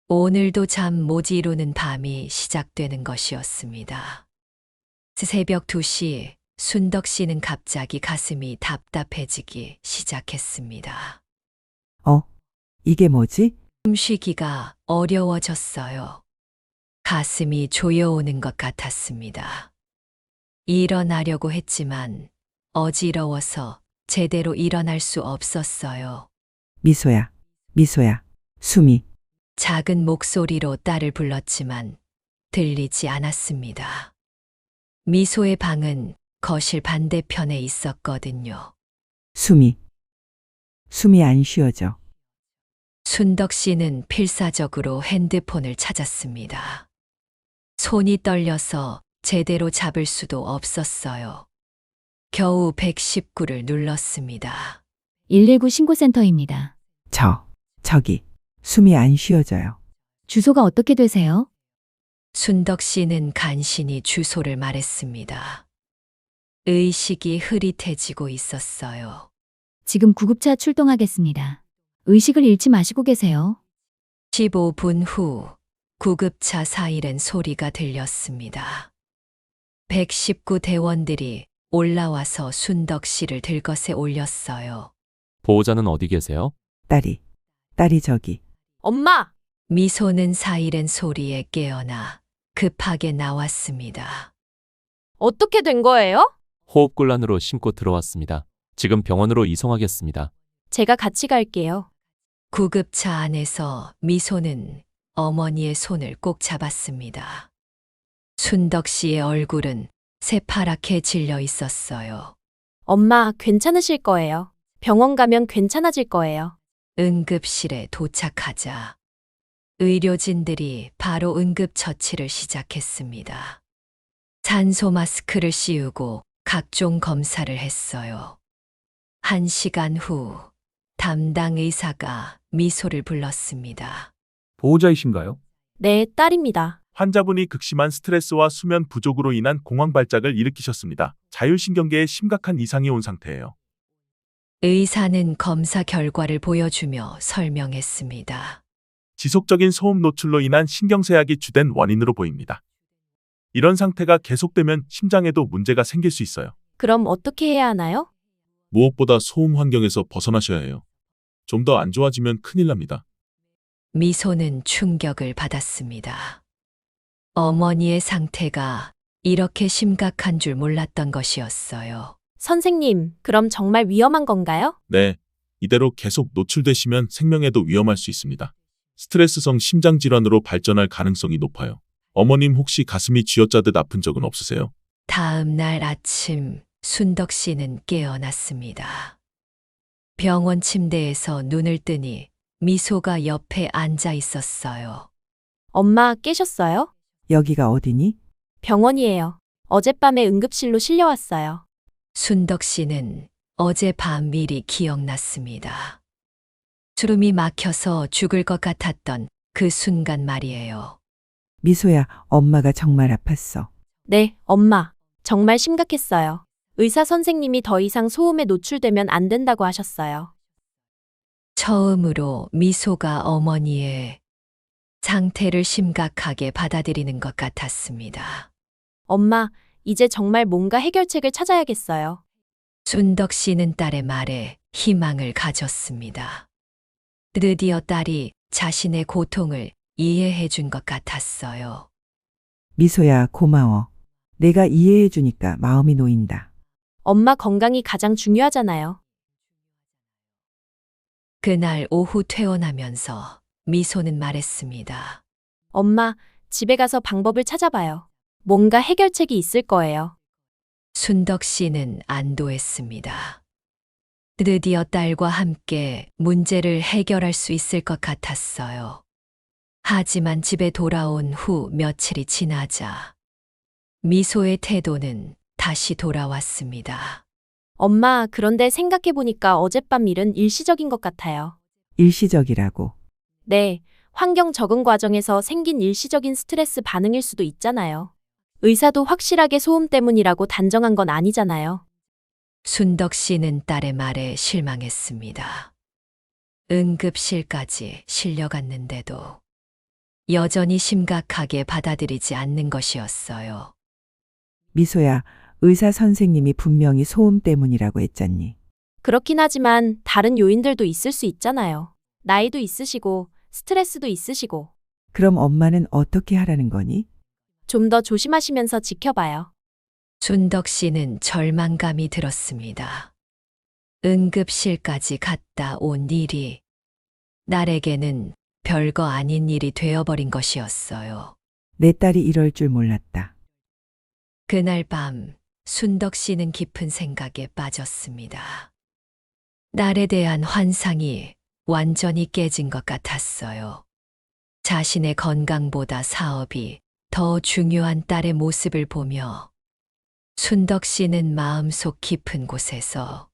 오늘도 잠 못 이루는 밤이 시작되는 것이었습니다. 새벽 2시 순덕 씨는 갑자기 가슴이 답답해지기 시작했습니다. 이게 뭐지? 숨쉬기가 어려워졌어요. 가슴이 조여오는 것 같았습니다. 일어나려고 했지만 어지러워서 제대로 일어날 수 없었어요. 미소야, 숨이. 작은 목소리로 딸을 불렀지만 들리지 않았습니다. 미소의 방은 거실 반대편에 있었거든요. 숨이 안 쉬어져. 순덕 씨는 필사적으로 핸드폰을 찾았습니다. 손이 떨려서 제대로 잡을 수도 없었어요. 겨우 119를 눌렀습니다. 119 신고센터입니다. 저기 숨이 안 쉬어져요. 주소가 어떻게 되세요? 순덕 씨는 간신히 주소를 말했습니다. 의식이 흐릿해지고 있었어요. 지금 구급차 출동하겠습니다. 의식을 잃지 마시고 계세요. 15분 후 구급차 사이렌 소리가 들렸습니다. 119 대원들이 올라와서 순덕 씨를 들것에 올렸어요. 보호자는 어디 계세요? 딸이 저기. 엄마! 미소는 사이렌 소리에 깨어나 급하게 나왔습니다. 어떻게 된 거예요? 호흡곤란으로 심고 들어왔습니다. 지금 병원으로 이송하겠습니다. 제가 같이 갈게요. 구급차 안에서 미소는 어머니의 손을 꼭 잡았습니다. 순덕 씨의 얼굴은 새파랗게 질려 있었어요. 엄마, 괜찮으실 거예요. 병원 가면 괜찮아질 거예요. 응급실에 도착하자 의료진들이 바로 응급처치를 시작했습니다. 산소 마스크를 씌우고 각종 검사를 했어요. 1시간 후 담당 의사가 미소를 불렀습니다. 보호자이신가요? 네, 딸입니다. 환자분이 극심한 스트레스와 수면 부족으로 인한 공황 발작을 일으키셨습니다. 자율신경계에 심각한 이상이 온 상태예요. 의사는 검사 결과를 보여주며 설명했습니다. 지속적인 소음 노출로 인한 신경쇠약이 주된 원인으로 보입니다. 이런 상태가 계속되면 심장에도 문제가 생길 수 있어요. 그럼 어떻게 해야 하나요? 무엇보다 소음 환경에서 벗어나셔야 해요. 좀 더 안 좋아지면 큰일 납니다. 미소는 충격을 받았습니다. 어머니의 상태가 이렇게 심각한 줄 몰랐던 것이었어요. 선생님, 그럼 정말 위험한 건가요? 네, 이대로 계속 노출되시면 생명에도 위험할 수 있습니다. 스트레스성 심장질환으로 발전할 가능성이 높아요. 어머님 혹시 가슴이 쥐어짜듯 아픈 적은 없으세요? 다음 날 아침 순덕 씨는 깨어났습니다. 병원 침대에서 눈을 뜨니 미소가 옆에 앉아 있었어요. 엄마, 깨셨어요? 여기가 어디니? 병원이에요. 어젯밤에 응급실로 실려왔어요. 순덕 씨는 어젯밤 일이 기억났습니다. 주름이 막혀서 죽을 것 같았던 그 순간 말이에요. 미소야, 엄마가 정말 아팠어. 네, 엄마. 정말 심각했어요. 의사 선생님이 더 이상 소음에 노출되면 안 된다고 하셨어요. 처음으로 미소가 어머니의 상태를 심각하게 받아들이는 것 같았습니다. 엄마, 이제 정말 뭔가 해결책을 찾아야겠어요. 순덕 씨는 딸의 말에 희망을 가졌습니다. 드디어 딸이 자신의 고통을 이해해 준 것 같았어요. 미소야, 고마워. 내가 이해해 주니까 마음이 놓인다. 엄마 건강이 가장 중요하잖아요. 그날 오후 퇴원하면서 미소는 말했습니다. 엄마, 집에 가서 방법을 찾아봐요. 뭔가 해결책이 있을 거예요. 순덕 씨는 안도했습니다. 드디어 딸과 함께 문제를 해결할 수 있을 것 같았어요. 하지만 집에 돌아온 후 며칠이 지나자 미소의 태도는 다시 돌아왔습니다. 엄마, 그런데 생각해보니까 어젯밤 일은 일시적인 것 같아요. 일시적이라고. 네, 환경 적응 과정에서 생긴 일시적인 스트레스 반응일 수도 있잖아요. 의사도 확실하게 소음 때문이라고 단정한 건 아니잖아요. 순덕 씨는 딸의 말에 실망했습니다. 응급실까지 실려갔는데도 여전히 심각하게 받아들이지 않는 것이었어요. 미소야, 의사 선생님이 분명히 소음 때문이라고 했잖니. 그렇긴 하지만 다른 요인들도 있을 수 있잖아요. 나이도 있으시고 스트레스도 있으시고. 그럼 엄마는 어떻게 하라는 거니? 좀 더 조심하시면서 지켜봐요. 순덕 씨는 절망감이 들었습니다. 응급실까지 갔다 온 일이 딸에게는 별거 아닌 일이 되어버린 것이었어요. 내 딸이 이럴 줄 몰랐다. 그날 밤 순덕 씨는 깊은 생각에 빠졌습니다. 딸에 대한 환상이 완전히 깨진 것 같았어요. 자신의 건강보다 사업이 더 중요한 딸의 모습을 보며 순덕 씨는 마음속 깊은 곳에서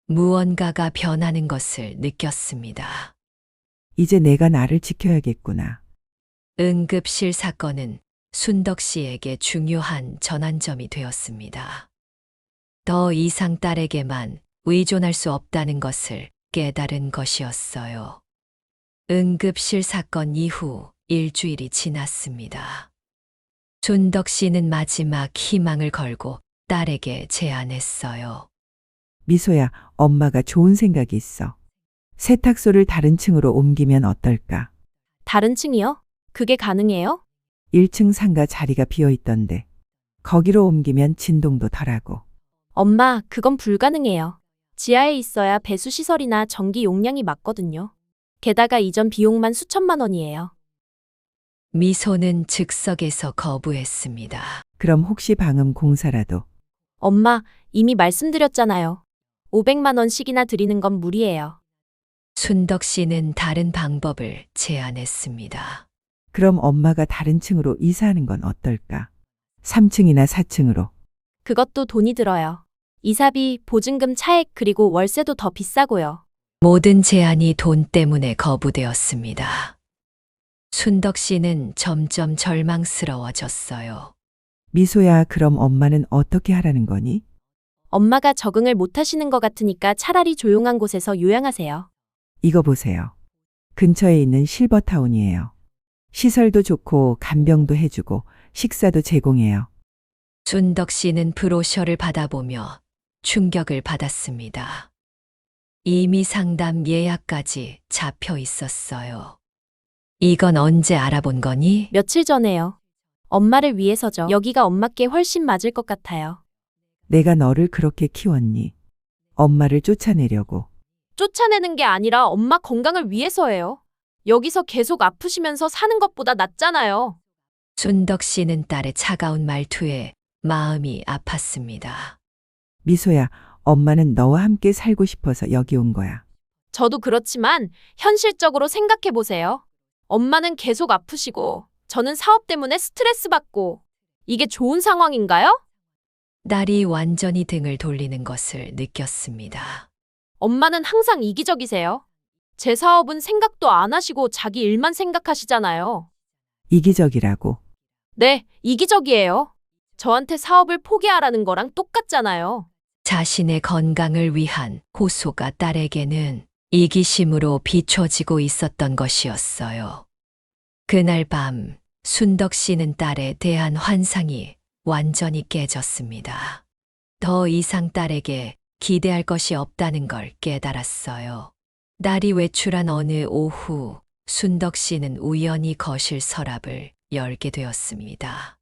무언가가 변하는 것을 느꼈습니다. 이제 내가 나를 지켜야겠구나. 응급실 사건은 순덕 씨에게 중요한 전환점이 되었습니다. 더 이상 딸에게만 의존할 수 없다는 것을 깨달은 것이었어요. 응급실 사건 이후 일주일이 지났습니다. 순덕 씨는 마지막 희망을 걸고 딸에게 제안했어요. 미소야, 엄마가 좋은 생각이 있어. 세탁소를 다른 층으로 옮기면 어떨까? 다른 층이요? 그게 가능해요? 1층 상가 자리가 비어 있던데. 거기로 옮기면 진동도 덜하고. 엄마, 그건 불가능해요. 지하에 있어야 배수 시설이나 전기 용량이 맞거든요. 게다가 이전 비용만 수천만 원이에요. 미소는 즉석에서 거부했습니다. 그럼 혹시 방음 공사라도. 엄마, 이미 말씀드렸잖아요. 500만 원씩이나 드리는 건 무리예요. 순덕 씨는 다른 방법을 제안했습니다. 그럼 엄마가 다른 층으로 이사하는 건 어떨까? 3층이나 4층으로. 그것도 돈이 들어요. 이사비, 보증금 차액, 그리고 월세도 더 비싸고요. 모든 제안이 돈 때문에 거부되었습니다. 순덕 씨는 점점 절망스러워졌어요. 미소야, 그럼 엄마는 어떻게 하라는 거니? 엄마가 적응을 못 하시는 것 같으니까 차라리 조용한 곳에서 요양하세요. 이거 보세요. 근처에 있는 실버타운이에요. 시설도 좋고 간병도 해주고 식사도 제공해요. 순덕 씨는 브로셔를 받아보며 충격을 받았습니다. 이미 상담 예약까지 잡혀 있었어요. 이건 언제 알아본 거니? 며칠 전에요. 엄마를 위해서죠. 여기가 엄마께 훨씬 맞을 것 같아요. 내가 너를 그렇게 키웠니? 엄마를 쫓아내려고. 쫓아내는 게 아니라 엄마 건강을 위해서예요. 여기서 계속 아프시면서 사는 것보다 낫잖아요. 순덕 씨는 딸의 차가운 말투에 마음이 아팠습니다. 미소야, 엄마는 너와 함께 살고 싶어서 여기 온 거야. 저도 그렇지만 현실적으로 생각해 보세요. 엄마는 계속 아프시고 저는 사업 때문에 스트레스 받고 이게 좋은 상황인가요? 딸이 완전히 등을 돌리는 것을 느꼈습니다. 엄마는 항상 이기적이세요. 제 사업은 생각도 안 하시고 자기 일만 생각하시잖아요. 이기적이라고. 네, 이기적이에요. 저한테 사업을 포기하라는 거랑 똑같잖아요. 자신의 건강을 위한 호소가 딸에게는 이기심으로 비춰지고 있었던 것이었어요. 그날 밤 순덕 씨는 딸에 대한 환상이 완전히 깨졌습니다. 더 이상 딸에게 기대할 것이 없다는 걸 깨달았어요. 딸이 외출한 어느 오후 순덕 씨는 우연히 거실 서랍을 열게 되었습니다.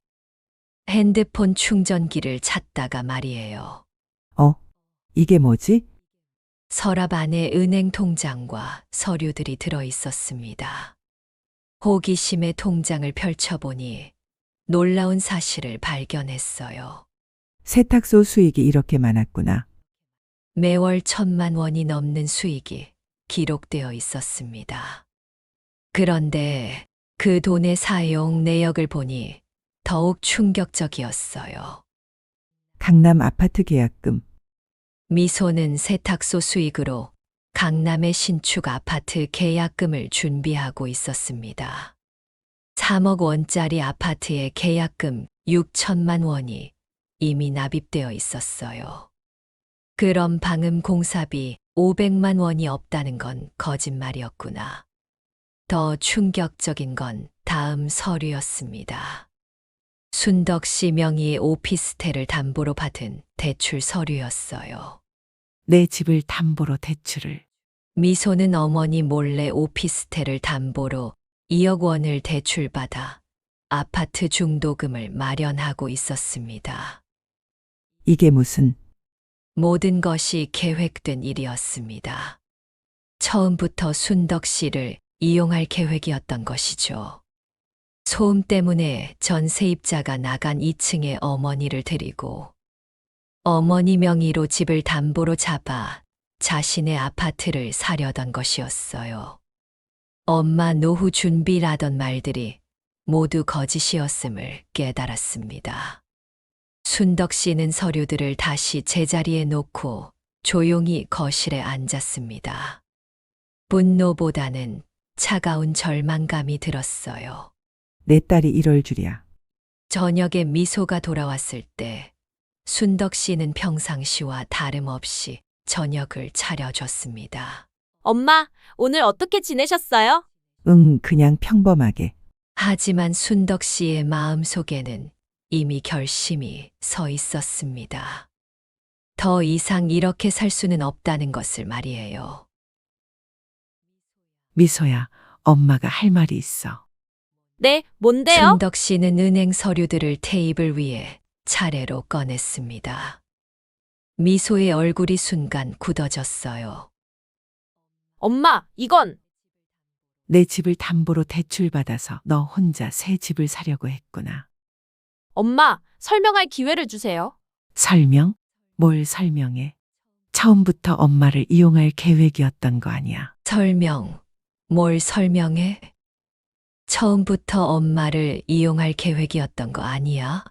핸드폰 충전기를 찾다가 말이에요. 이게 뭐지? 서랍 안에 은행 통장과 서류들이 들어 있었습니다. 호기심에 통장을 펼쳐보니 놀라운 사실을 발견했어요. 세탁소 수익이 이렇게 많았구나. 매월 1,000만 원이 넘는 수익이 기록되어 있었습니다. 그런데 그 돈의 사용 내역을 보니 더욱 충격적이었어요. 강남 아파트 계약금. 미소는 세탁소 수익으로 강남의 신축 아파트 계약금을 준비하고 있었습니다. 3억 원짜리 아파트의 계약금 6천만 원이 이미 납입되어 있었어요. 그럼 방음 공사비 500만 원이 없다는 건 거짓말이었구나. 더 충격적인 건 다음 서류였습니다. 순덕 씨 명의의 오피스텔을 담보로 받은 대출 서류였어요. 내 집을 담보로 대출을. 미소는 어머니 몰래 오피스텔을 담보로 2억 원을 대출받아 아파트 중도금을 마련하고 있었습니다. 이게 무슨. 모든 것이 계획된 일이었습니다. 처음부터 순덕 씨를 이용할 계획이었던 것이죠. 소음 때문에 전 세입자가 나간 2층에 어머니를 데리고 어머니 명의로 집을 담보로 잡아 자신의 아파트를 사려던 것이었어요. 엄마 노후 준비라던 말들이 모두 거짓이었음을 깨달았습니다. 순덕 씨는 서류들을 다시 제자리에 놓고 조용히 거실에 앉았습니다. 분노보다는 차가운 절망감이 들었어요. 내 딸이 이럴 줄이야. 저녁에 미소가 돌아왔을 때 순덕 씨는 평상시와 다름없이 저녁을 차려줬습니다. 엄마, 오늘 어떻게 지내셨어요? 응, 그냥 평범하게. 하지만 순덕 씨의 마음속에는 이미 결심이 서 있었습니다. 더 이상 이렇게 살 수는 없다는 것을 말이에요. 미소야, 엄마가 할 말이 있어. 네, 뭔데요? 순덕 씨는 은행 서류들을 테이블 위에 차례로 꺼냈습니다. 미소의 얼굴이 순간 굳어졌어요. 엄마, 이건 내 집을 담보로 대출받아서 너 혼자 새 집을 사려고 했구나. 엄마, 설명할 기회를 주세요. 설명? 뭘 설명해? 처음부터 엄마를 이용할 계획이었던 거 아니야. 설명, 뭘 설명해? 처음부터 엄마를 이용할 계획이었던 거 아니야?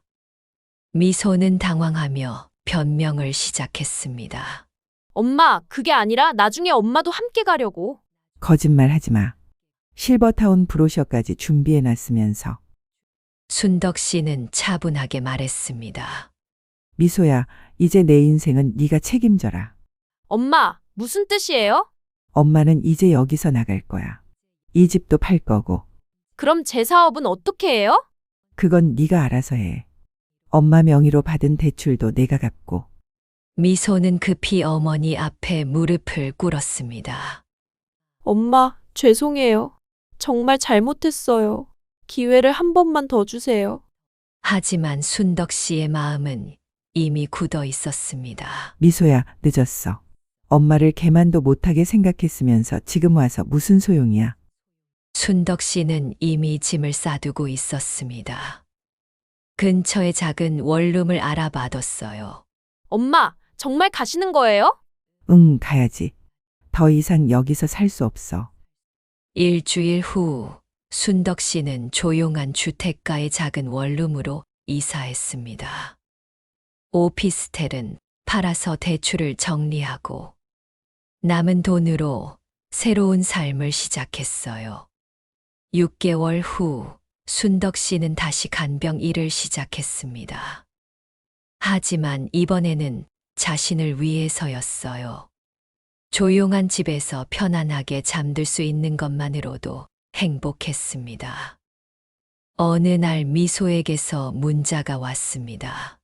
미소는 당황하며 변명을 시작했습니다. 엄마, 그게 아니라 나중에 엄마도 함께 가려고. 거짓말 하지 마. 실버타운 브로셔까지 준비해 놨으면서. 순덕 씨는 차분하게 말했습니다. 미소야, 이제 내 인생은 네가 책임져라. 엄마, 무슨 뜻이에요? 엄마는 이제 여기서 나갈 거야. 이 집도 팔 거고. 그럼 제 사업은 어떻게 해요? 그건 네가 알아서 해. 엄마 명의로 받은 대출도 내가 갚고. 미소는 급히 어머니 앞에 무릎을 꿇었습니다. 엄마, 죄송해요. 정말 잘못했어요. 기회를 한 번만 더 주세요. 하지만 순덕 씨의 마음은 이미 굳어 있었습니다. 미소야, 늦었어. 엄마를 개만도 못하게 생각했으면서 지금 와서 무슨 소용이야. 순덕 씨는 이미 짐을 싸두고 있었습니다. 근처의 작은 원룸을 알아봐뒀어요. 엄마, 정말 가시는 거예요? 응, 가야지. 더 이상 여기서 살 수 없어. 일주일 후 순덕 씨는 조용한 주택가의 작은 원룸으로 이사했습니다. 오피스텔은 팔아서 대출을 정리하고 남은 돈으로 새로운 삶을 시작했어요. 6개월 후 순덕 씨는 다시 간병 일을 시작했습니다. 하지만 이번에는 자신을 위해서였어요. 조용한 집에서 편안하게 잠들 수 있는 것만으로도 행복했습니다. 어느 날 미소에게서 문자가 왔습니다.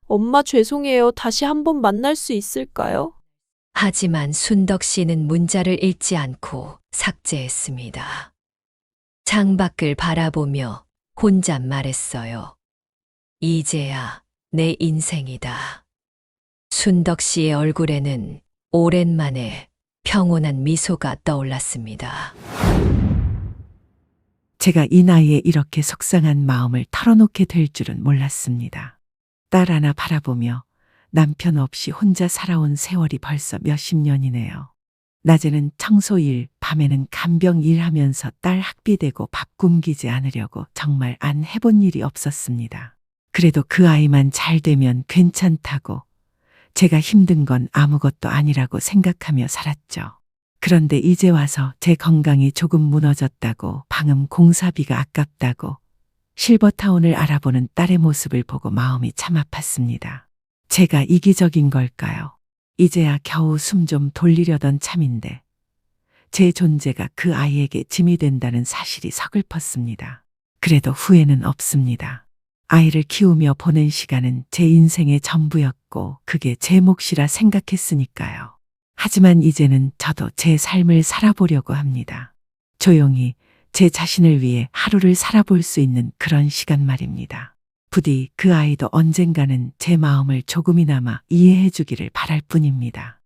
엄마, 죄송해요. 다시 한번 만날 수 있을까요? 하지만 순덕 씨는 문자를 읽지 않고 삭제했습니다. 창밖을 바라보며 혼자 말했어요. 이제야 내 인생이다. 순덕 씨의 얼굴에는 오랜만에 평온한 미소가 떠올랐습니다. 제가 이 나이에 이렇게 속상한 마음을 털어놓게 될 줄은 몰랐습니다. 딸 하나 바라보며 남편 없이 혼자 살아온 세월이 벌써 몇십 년이네요. 낮에는 청소일, 밤에는 간병 일하면서 딸 학비 대고 밥 굶기지 않으려고 정말 안 해본 일이 없었습니다. 그래도 그 아이만 잘 되면 괜찮다고 제가 힘든 건 아무것도 아니라고 생각하며 살았죠. 그런데 이제 와서 제 건강이 조금 무너졌다고, 방음 공사비가 아깝다고, 실버타운을 알아보는 딸의 모습을 보고 마음이 참 아팠습니다. 제가 이기적인 걸까요? 이제야 겨우 숨 좀 돌리려던 참인데 제 존재가 그 아이에게 짐이 된다는 사실이 서글펐습니다. 그래도 후회는 없습니다. 아이를 키우며 보낸 시간은 제 인생의 전부였고 그게 제 몫이라 생각했으니까요. 하지만 이제는 저도 제 삶을 살아보려고 합니다. 조용히 제 자신을 위해 하루를 살아볼 수 있는 그런 시간 말입니다. 부디 그 아이도 언젠가는 제 마음을 조금이나마 이해해 주기를 바랄 뿐입니다.